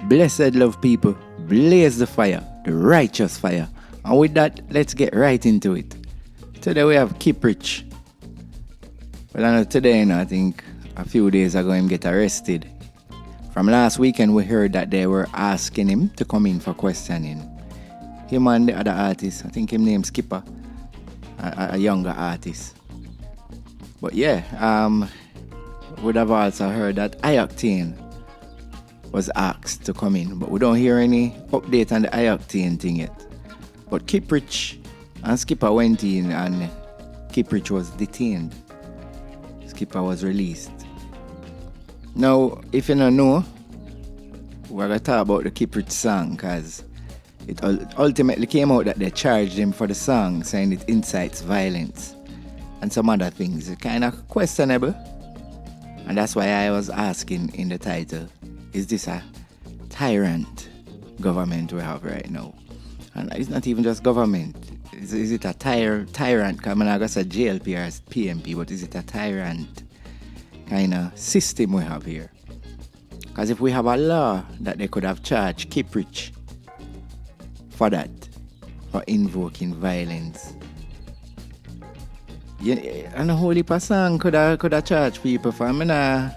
Blessed love people, blaze the fire, the righteous fire. And with that, let's get right into it. Today we have Kiprich. Well, I know today, I think a few days ago, him get arrested. From last weekend, we heard that they were asking him to come in for questioning. Him and the other artist, I think him name's Kippo, a younger artist. But yeah, would have also heard that Ioctane was asked to come in, but we don't hear any update on the Ioctane thing yet. But Kiprich and Skipper went in and Kiprich was detained. Skipper was released. Now, if you don't know, we're going to talk about the Kiprich song because it ultimately came out that they charged him for the song, saying it incites violence and some other things. It's kind of questionable. And that's why I was asking in the title, is this a tyrant government we have right now? And it's not even just government. Is it a tyrant? Because I'm not going to say JLP or PMP, but is it a tyrant kind of system we have here? Because if we have a law that they could have charged Kiprich for that, for invoking violence, yeah, and a whole heap of song could have charged people for. I'm gonna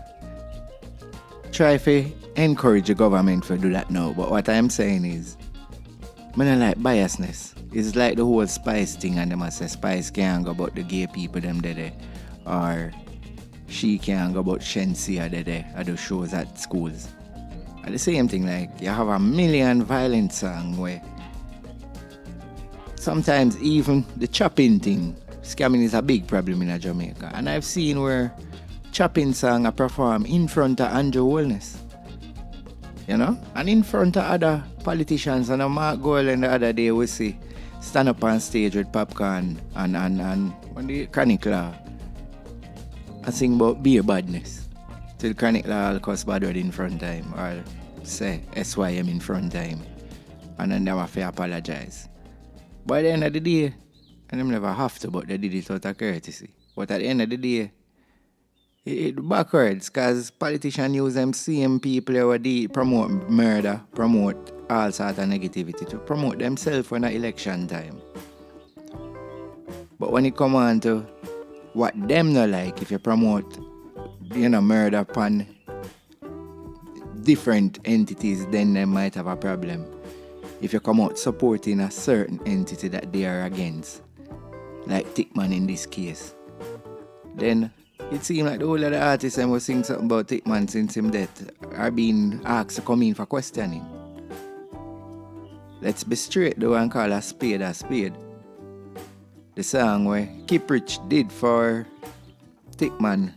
try to encourage the government to do that now. But what I'm saying is, I don't like biasness. It's like the whole Spice thing, and they must say Spice can't go about the gay people them there, or she can't go about Shensi or there at the shows at schools. And the same thing, like you have a million violent songs where sometimes even the chopping thing, scamming is a big problem in Jamaica. And I've seen where chopping song are performed in front of Andrew Holness. You know? And in front of other politicians. And Mark Golan the other day we see stand up on stage with popcorn and on the Chronic Law and sing about beer badness. Till Chronic Law will cuss bad word in front of him or say SYM in front of him. And then they have to apologize. But at the end of the day, and them never have to, but they did it out of courtesy. But at the end of the day, it backwards, because politicians use them same people who promote murder, promote all sorts of negativity to promote themselves when it's election time. But when it comes on to what them not like, if you promote, murder upon different entities, then they might have a problem. If you come out supporting a certain entity that they are against, like Tickman in this case, then it seems like the whole of the artists who sing something about Tickman since him death are being asked to come in for questioning. Let's be straight though and call a spade a spade. The song where Kiprich did for Tickman,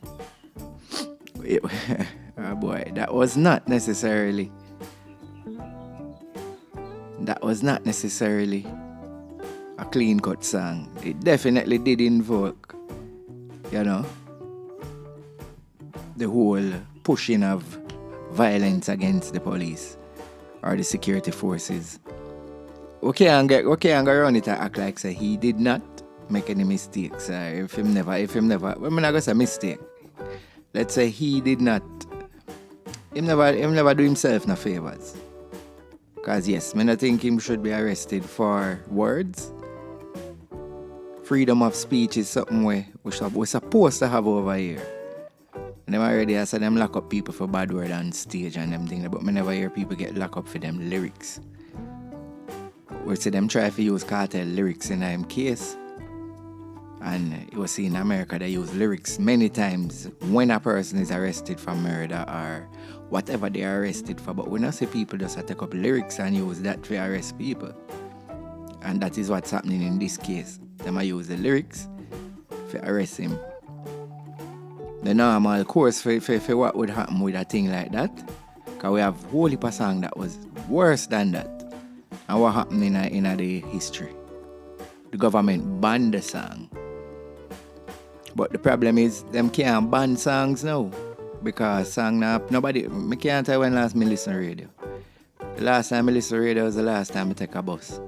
oh boy, that was not necessarily a clean-cut song. It definitely did invoke, the whole pushing of violence against the police or the security forces. We can't go around it and act like say he did not make any mistakes. If him never, I'm not gonna say mistake. Let's say he did not. Him never do himself no favors. Because yes, I don't think him should be arrested for words. Freedom of speech is something we're supposed to have over here. And them already I said them lock up people for bad word on stage and them things, but I never hear people get locked up for them lyrics. We see them try to use cartel lyrics in them case. And you will see in America they use lyrics many times when a person is arrested for murder or whatever they are arrested for. But we don't see people just take up lyrics and use that to arrest people. And that is what's happening in this case. They might use the lyrics to arrest him. The normal course for what would happen with a thing like that, because we have a whole heap of song that was worse than that. And what happened in the history? The government banned the song. But the problem is, them can't ban songs now. Because song now, I can't tell when last me listen to radio. The last time I listen to radio was the last time I take a bus.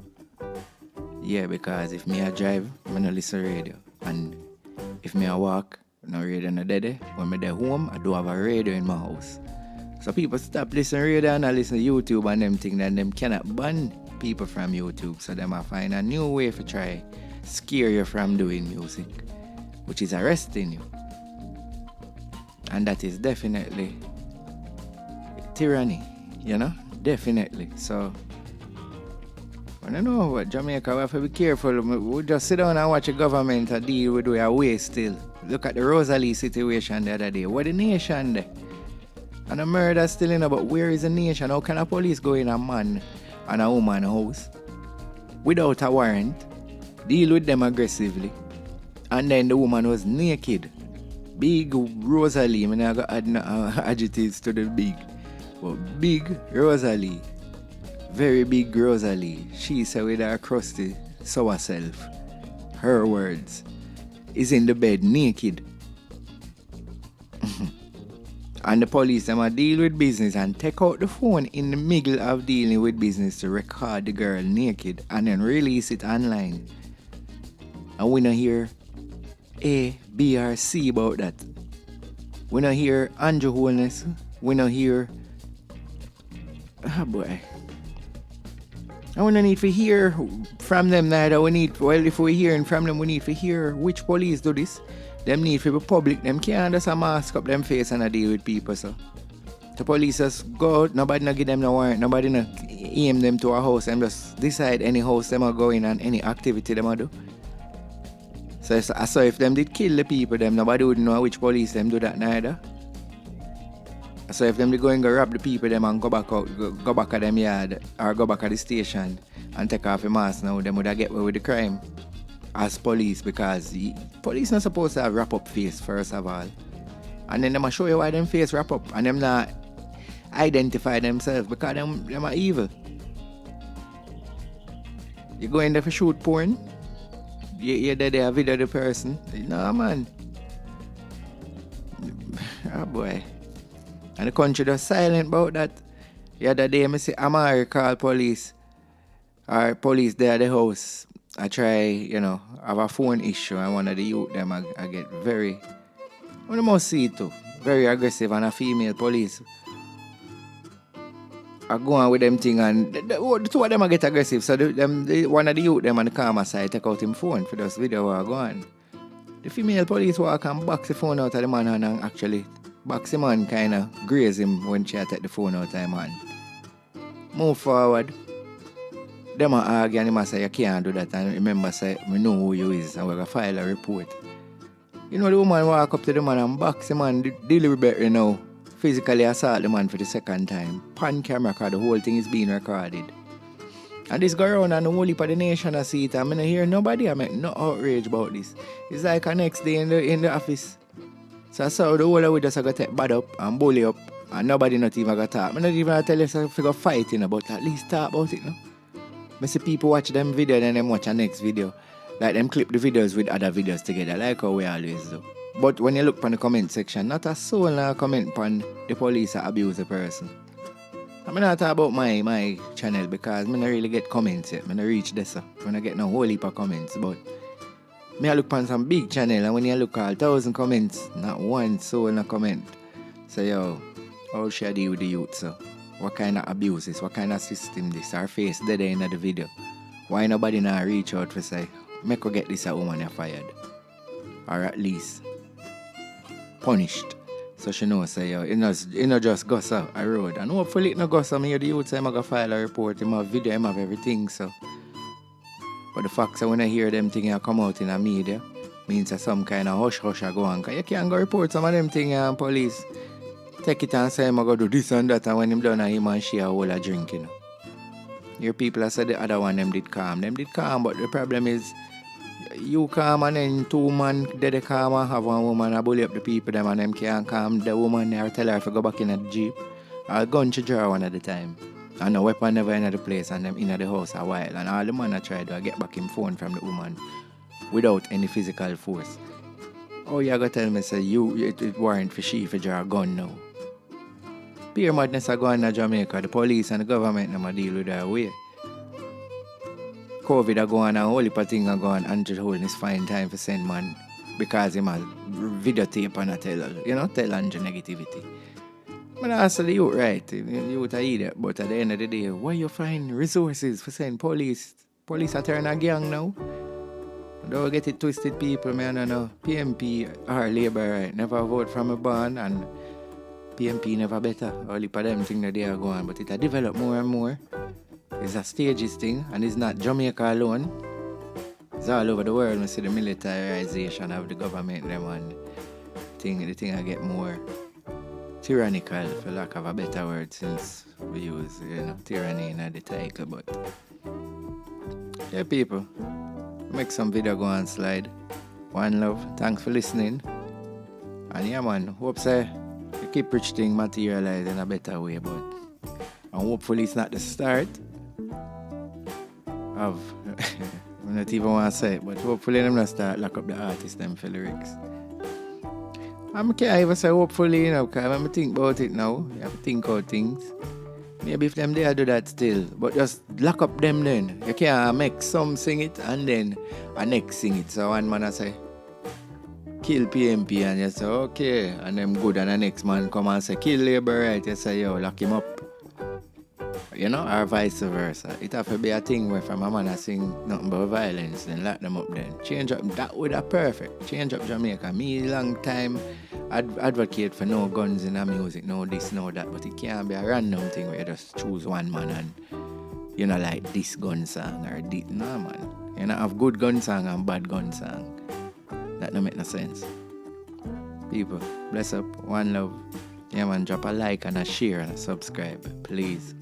Yeah, because if me I drive, I don't listen to radio. And if me I walk, no radio no dead. When me there home, I do have a radio in my house. So people stop listening to radio and listen to YouTube and them think that them cannot ban people from YouTube. So them might find a new way to try scare you from doing music, which is arresting you. And that is definitely tyranny, you know? Definitely. So I don't know what Jamaica, we have to be careful. We just sit down and watch the government deal with our waste still. Look at the Rosalie situation the other day. What the nation there? And a murder still in, but where is the nation? How can a police go in a man and a woman house without a warrant, deal with them aggressively, and then the woman was naked? Big Rosalie, I mean, I got add adjectives to the big. But big Rosalie, very big Rosalie, she said with her crusty sour self, her words, is in the bed naked. And the police them a deal with business and take out the phone in the middle of dealing with business to record the girl naked and then release it online. And we don't hear A, B, or C about that. We don't hear Andrew Holness. We don't hear... Oh boy. And we don't need to hear from them neither. If we're hearing from them, we need to hear which police do this. Them need to be public. Them can't just mask up them face and deal with people. So the police just go out. Nobody no give them no warrant. Nobody no aim them to a house. Them just decide any house them are going and any activity them are do. So if them did kill the people, them nobody would know which police them do that neither. So if them did go and go rob the people, them and go back at them yard or go back at the station and take off the mask now, them would have get away with the crime as police, because police not supposed to have wrap up face first of all. And then them will show you why them face wrap up and them not identify themselves because them are evil. You go in there for shoot porn, you there they video the person. No man. Oh boy. And the country just silent about that. The other day I see Amari call police or police there at the house. I try, have a phone issue and one of the youth them I get very, one of the most see too, very aggressive, and a female police. I go on with them thing and the two of them I get aggressive. So one of the youth them on the calmer side take out him phone for this video I go on. The female police walk and box the phone out of the man and actually box him and kind of graze him when she take the phone out of him hand. Move forward. Them are argue and him say you can't do that, and remember say we know who you is and we're gonna file a report. The woman walk up to the man and box him and deliberately now physically assault the man for the second time. Pan camera because the whole thing is being recorded. And this go around and the whole heap of the nation I see it, and I don't hear nobody I make no outrage about this. It's like a next day in the office. So I saw the whole of we just got take bad up and bully up and nobody not even got talk. I'm not even tell you if you go fighting but at least talk about it, no? I see people watch them video and then watch a next video. Like them clip the videos with other videos together, like how we always do. But when you look on the comment section, not a soul now comment on the police abuse a person. I'm not talking about my channel because I don't really get comments yet. I don't reach this. I don't get no whole heap of comments. But I look on some big channel and when you look at 1,000 comments, not one soul in a comment. So yo, how should I deal with the youth so? What kind of abuse this? What kind of system this? Our face dead in the video. Why nobody now reach out to say, make her get this a woman you fired? Or at least punished. So she knows say yo, it not just goes up a road. And hopefully it not goes up. The youth say I'm gonna file a report, him have video, him have everything so. But the fact that when I hear them things come out in the media, means that some kind of hush go on. Cause you can't go report some of them things and police take it and say I'm going to do this and that, and when him done him and she a whole a drink, Your people have said the other one them did calm. Them did calm, but the problem is you calm and then two man they calm and have one woman a bully up the people them and them can't calm the woman or tell her to go back in the jeep. Or gun to draw one at the time. And no weapon never in the place and them in the house a while. And all the man I tried to get back him phone from the woman without any physical force. Oh, you gotta tell me say it warrant for she for draw a gun now. Pure madness are going to Jamaica. The police and the government never deal with that way. COVID are going and whole heap of things are going. Andrew Holness find time for send man because he has videotape and tell Andrew negativity. I'm not asking the youth right. The youth are idiot, but at the end of the day, where you find resources for saying police? Police are turning a gang now. Don't get it twisted, people, man. I know PMP are labor right. Never vote from a barn, and PMP never better. Only for them thing that they are going, but it has developed more and more. It's a stages thing, and it's not Jamaica alone. It's all over the world. We see the militarization of the government, them, and the thing I get more tyrannical, for lack of a better word, since we use tyranny in the title. But yeah, people, make some video go and slide. One love, thanks for listening. And yeah, man, hope say the Kiprich thing materialize in a better way, but and hopefully it's not the start of I don't even want to say it, but hopefully them not start lock up the artists them for lyrics. I can't even say hopefully, because when I think about it now, you have to think out things. Maybe if them there do that still, but just lock up them then. You can't make some sing it and then a next sing it. So one man I say, kill PMP, and you say, okay, and them good, and the next man come and say, kill labor, right? You say, yo, lock him up. Or vice versa. It have to be a thing where from a man I sing nothing but violence, then lock them up then. Change up, that would have perfect. Change up Jamaica. Me long time advocate for no guns in the music, no this, no that, but it can't be a random thing where you just choose one man and like this gun song or this. No, man. You have good gun song and bad gun song. That don't make no sense. People, bless up, one love. Yeah, man, drop a like and a share and a subscribe, please.